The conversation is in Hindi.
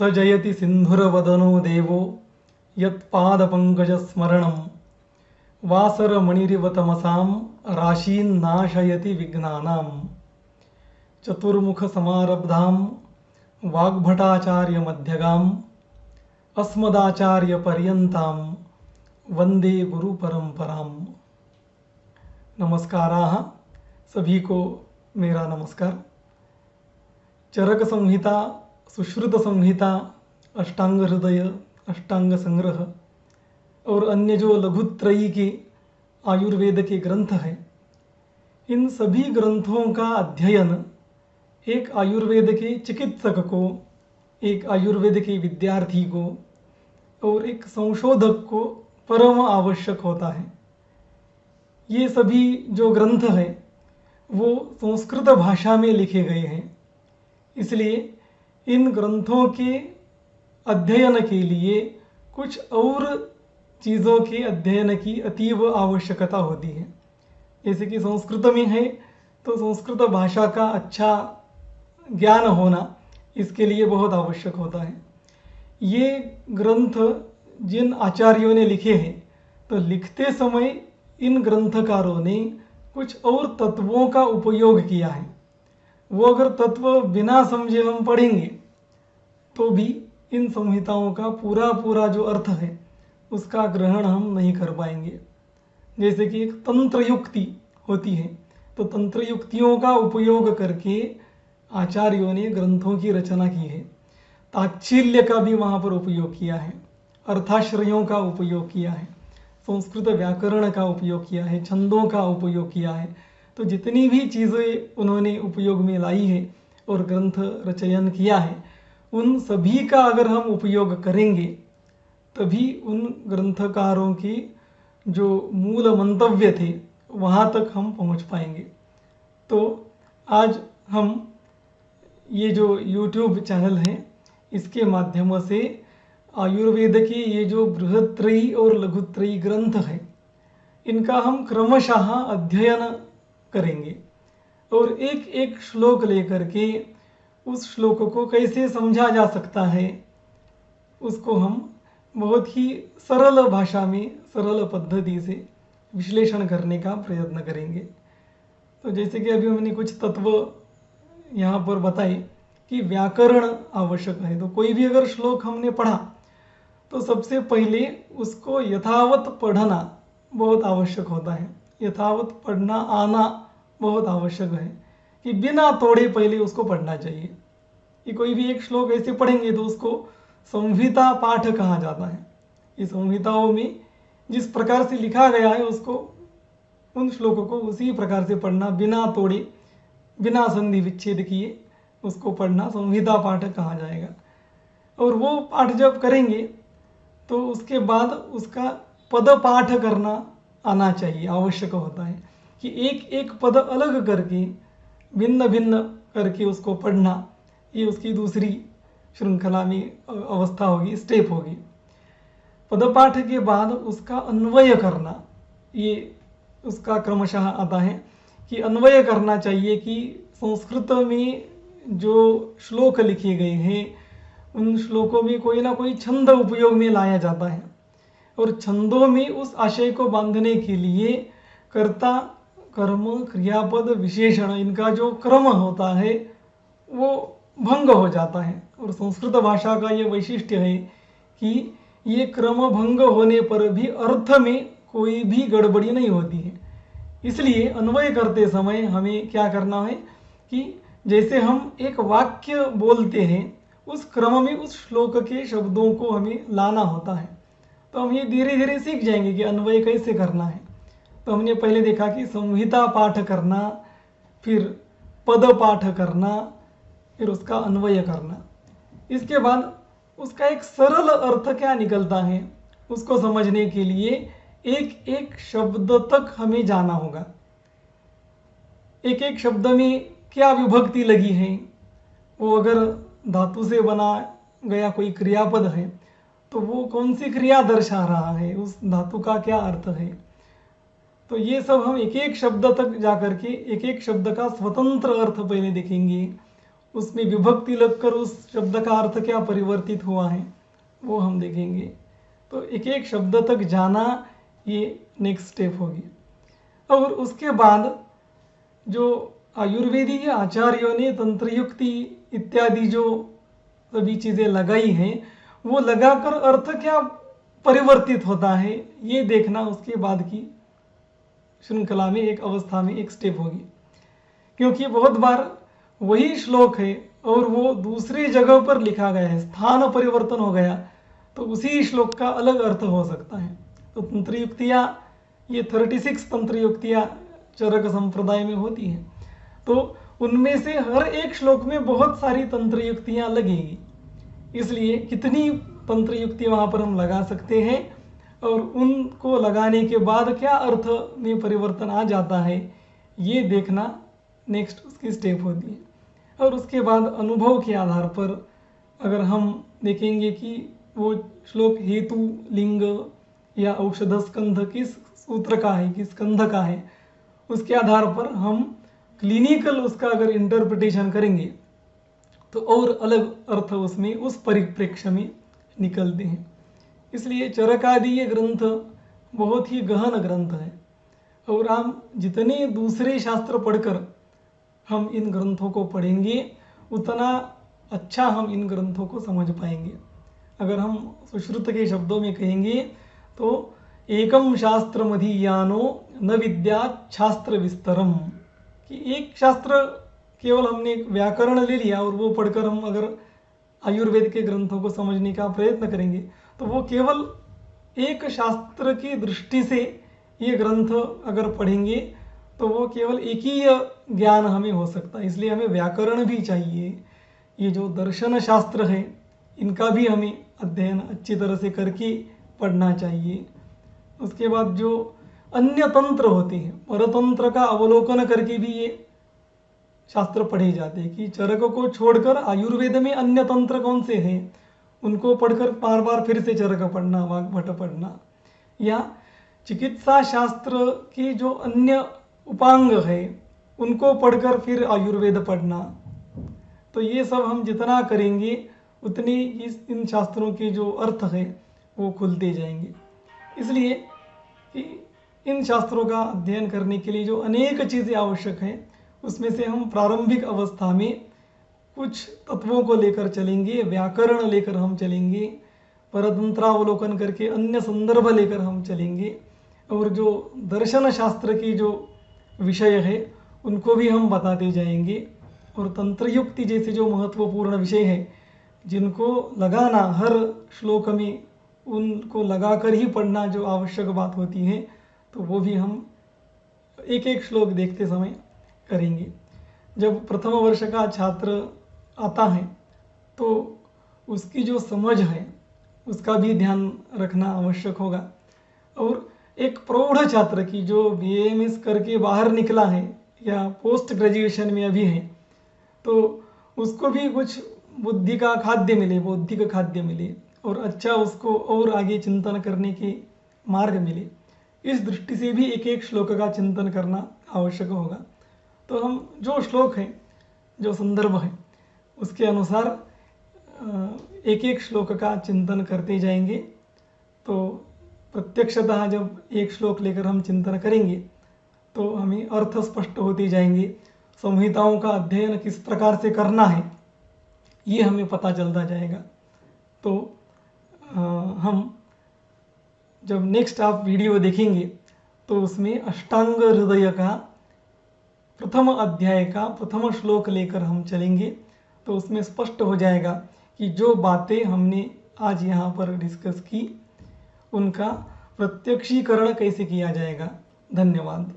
स जयति सिन्धुरवदनो देवो यत्पादपङ्कजस्मरणं वासरमणिरिव तमसां राशीन्नाशयति विघ्नानां चतुर्मुखसमारब्धां वाग्भटाचार्यमध्यगाम् अस्मदाचार्यपर्यन्तां वंदे गुरुपरंपरां। नमस्काराः, सभी को मेरा नमस्कार। चरक संहिता, सुश्रुत संहिता, अष्टांग हृदय, अष्टांग संग्रह और अन्य जो लघुत्रयी के आयुर्वेद के ग्रंथ हैं, इन सभी ग्रंथों का अध्ययन एक आयुर्वेद के चिकित्सक को, एक आयुर्वेद के विद्यार्थी को और एक संशोधक को परम आवश्यक होता है। ये सभी जो ग्रंथ हैं वो संस्कृत भाषा में लिखे गए हैं, इसलिए इन ग्रंथों के अध्ययन के लिए कुछ और चीज़ों के अध्ययन की अतीव आवश्यकता होती है। जैसे कि संस्कृत में है तो संस्कृत भाषा का अच्छा ज्ञान होना इसके लिए बहुत आवश्यक होता है। ये ग्रंथ जिन आचार्यों ने लिखे हैं, तो लिखते समय इन ग्रंथकारों ने कुछ और तत्वों का उपयोग किया है। वो अगर तत्व बिना समझे हम पढ़ेंगे तो भी इन संहिताओं का पूरा जो अर्थ है उसका ग्रहण हम नहीं कर पाएंगे। जैसे कि एक तंत्र युक्ति होती है, तो तंत्र युक्तियों का उपयोग करके आचार्यों ने ग्रंथों की रचना की है। ताच्छील्य का भी वहाँ पर उपयोग किया है, अर्थाश्रयों का उपयोग किया है, संस्कृत व्याकरण का उपयोग किया है, छंदों का उपयोग किया है। तो जितनी भी चीज़ें उन्होंने उपयोग में लाई है और ग्रंथ रचयन किया है, उन सभी का अगर हम उपयोग करेंगे तभी उन ग्रंथकारों की जो मूल मंतव्य थे वहाँ तक हम पहुँच पाएंगे। तो आज हम ये जो YouTube चैनल है इसके माध्यम से आयुर्वेद के ये जो बृहत्त्रयी और लघुत्रयी ग्रंथ हैं इनका हम क्रमशः अध्ययन करेंगे और एक एक श्लोक लेकर के उस श्लोक को कैसे समझा जा सकता है उसको हम बहुत ही सरल भाषा में, सरल पद्धति से विश्लेषण करने का प्रयत्न करेंगे। तो जैसे कि अभी हमने कुछ तत्व यहाँ पर बताए कि व्याकरण आवश्यक है, तो कोई भी अगर श्लोक हमने पढ़ा तो सबसे पहले उसको यथावत पढ़ना बहुत आवश्यक होता है। यथावत पढ़ना आना बहुत आवश्यक है कि बिना तोड़े पहले उसको पढ़ना चाहिए। कि कोई भी एक श्लोक ऐसे पढ़ेंगे तो उसको संहिता पाठ कहा जाता है। इस संहिताओं में जिस प्रकार से लिखा गया है उसको, उन श्लोकों को उसी प्रकार से पढ़ना, बिना तोड़े, बिना संधि विच्छेद किए उसको पढ़ना संहिता पाठ कहा जाएगा। और वो पाठ जब करेंगे तो उसके बाद उसका पद पाठ करना आना चाहिए, आवश्यक होता है कि एक एक पद अलग करके, भिन्न भिन्न करके उसको पढ़ना, ये उसकी दूसरी श्रृंखला में अवस्था होगी, स्टेप होगी। पदपाठ के बाद उसका अन्वय करना, ये उसका क्रमशः आता है कि अन्वय करना चाहिए कि संस्कृत में जो श्लोक लिखे गए हैं उन श्लोकों में कोई ना कोई छंद उपयोग में लाया जाता है और छंदों में उस आशय को बांधने के लिए कर्ता, कर्म, क्रियापद, विशेषण, इनका जो क्रम होता है वो भंग हो जाता है। और संस्कृत भाषा का ये वैशिष्ट्य है कि ये क्रम भंग होने पर भी अर्थ में कोई भी गड़बड़ी नहीं होती है। इसलिए अन्वय करते समय हमें क्या करना है कि जैसे हम एक वाक्य बोलते हैं उस क्रम में उस श्लोक के शब्दों को हमें लाना होता है। तो हम ये धीरे धीरे सीख जाएंगे कि अन्वय कैसे करना है। तो हमने पहले देखा कि संहिता पाठ करना, फिर पद पाठ करना, फिर उसका अन्वय करना। इसके बाद उसका एक सरल अर्थ क्या निकलता है उसको समझने के लिए एक एक शब्द तक हमें जाना होगा। एक एक शब्द में क्या विभक्ति लगी है, वो अगर धातु से बना गया कोई क्रियापद है तो वो कौन सी क्रिया दर्शा रहा है, उस धातु का क्या अर्थ है। तो ये सब हम एक एक शब्द तक जा कर के एक एक शब्द का स्वतंत्र अर्थ पहले देखेंगे उसमें विभक्ति लगकर उस शब्द का अर्थ क्या परिवर्तित हुआ है वो हम देखेंगे। तो एक एक शब्द तक जाना ये नेक्स्ट स्टेप होगी। और उसके बाद जो आयुर्वेदीय आचार्यों ने तंत्रयुक्ति इत्यादि जो सभी चीज़ें लगाई हैं वो लगाकर अर्थ क्या परिवर्तित होता है ये देखना उसके बाद की श्रृंखला में एक अवस्था में एक स्टेप होगी। क्योंकि बहुत बार वही श्लोक है और वो दूसरी जगह पर लिखा गया है, स्थान परिवर्तन हो गया तो उसी श्लोक का अलग अर्थ हो सकता है। तो तंत्र युक्तियाँ ये 36 तंत्र युक्तियाँ चरक संप्रदाय में होती हैं। तो उनमें से हर एक श्लोक में बहुत सारी तंत्र युक्तियाँ लगेगी, इसलिए कितनी तंत्र युक्ति वहाँ पर हम लगा सकते हैं और उनको लगाने के बाद क्या अर्थ में परिवर्तन आ जाता है ये देखना नेक्स्ट उसकी स्टेप होती है। और उसके बाद अनुभव के आधार पर अगर हम देखेंगे कि वो श्लोक हेतु लिंग या औषध स्कंध किस सूत्र का है, किस स्कंध का है, उसके आधार पर हम क्लिनिकल उसका अगर इंटरप्रिटेशन करेंगे तो और अलग अर्थ उसमें उस परिप्रेक्ष्य में निकलते हैं। इसलिए चरकादि ये ग्रंथ बहुत ही गहन ग्रंथ है और हम जितने दूसरे शास्त्र पढ़कर हम इन ग्रंथों को पढ़ेंगे उतना अच्छा हम इन ग्रंथों को समझ पाएंगे। अगर हम सुश्रुत के शब्दों में कहेंगे तो एकम शास्त्र मधीयानो न विद्या शास्त्र विस्तरम, कि एक शास्त्र केवल हमने व्याकरण ले लिया और वो पढ़कर हम अगर आयुर्वेद के ग्रंथों को समझने का प्रयत्न करेंगे तो वो केवल एक शास्त्र की दृष्टि से ये ग्रंथ अगर पढ़ेंगे तो वो केवल एक ही ज्ञान हमें हो सकता है। इसलिए हमें व्याकरण भी चाहिए, ये जो दर्शन शास्त्र है इनका भी हमें अध्ययन अच्छी तरह से करके पढ़ना चाहिए। उसके बाद जो अन्य तंत्र होते हैं, परतंत्र का अवलोकन करके भी ये शास्त्र पढ़े जाते हैं कि चरक को छोड़कर आयुर्वेद में अन्य तंत्र कौन से हैं उनको पढ़कर बार बार फिर से चरक पढ़ना, वाग्भट पढ़ना, या चिकित्सा शास्त्र के जो अन्य उपांग है उनको पढ़कर फिर आयुर्वेद पढ़ना। तो ये सब हम जितना करेंगे उतनी इन शास्त्रों के जो अर्थ है वो खुलते जाएंगे। इसलिए कि इन शास्त्रों का अध्ययन करने के लिए जो अनेक चीज़ें आवश्यक हैं उसमें से हम प्रारंभिक अवस्था में कुछ तत्वों को लेकर चलेंगे, व्याकरण लेकर हम चलेंगे, परतंत्रावलोकन करके अन्य संदर्भ लेकर हम चलेंगे और जो दर्शन शास्त्र की जो विषय है उनको भी हम बताते जाएंगे। और तंत्रयुक्ति जैसे जो महत्वपूर्ण विषय है जिनको लगाना हर श्लोक में उनको लगाकर ही पढ़ना जो आवश्यक बात होती है तो वो भी हम एक एक श्लोक देखते समय करेंगे। जब प्रथम वर्ष का छात्र आता है तो उसकी जो समझ है उसका भी ध्यान रखना आवश्यक होगा। और एक प्रौढ़ छात्र की जो BAMS करके बाहर निकला है या पोस्ट ग्रेजुएशन में अभी है तो उसको भी कुछ बुद्धि का खाद्य मिले, बौद्धिक खाद्य मिले और अच्छा उसको और आगे चिंतन करने के मार्ग मिले, इस दृष्टि से भी एक एक श्लोक का चिंतन करना आवश्यक होगा। तो हम जो श्लोक है, जो संदर्भ है, उसके अनुसार एक एक श्लोक का चिंतन करते जाएंगे। तो प्रत्यक्षतः जब एक श्लोक लेकर हम चिंतन करेंगे तो हमें अर्थ स्पष्ट होते जाएंगे, संहिताओं का अध्ययन किस प्रकार से करना है ये हमें पता चलता जाएगा। तो हम जब नेक्स्ट आप वीडियो देखेंगे तो उसमें अष्टांग हृदय का प्रथम अध्याय का प्रथम श्लोक लेकर हम चलेंगे। तो उसमें स्पष्ट हो जाएगा कि जो बातें हमने आज यहाँ पर डिस्कस की उनका प्रत्यक्षीकरण कैसे किया जाएगा। धन्यवाद।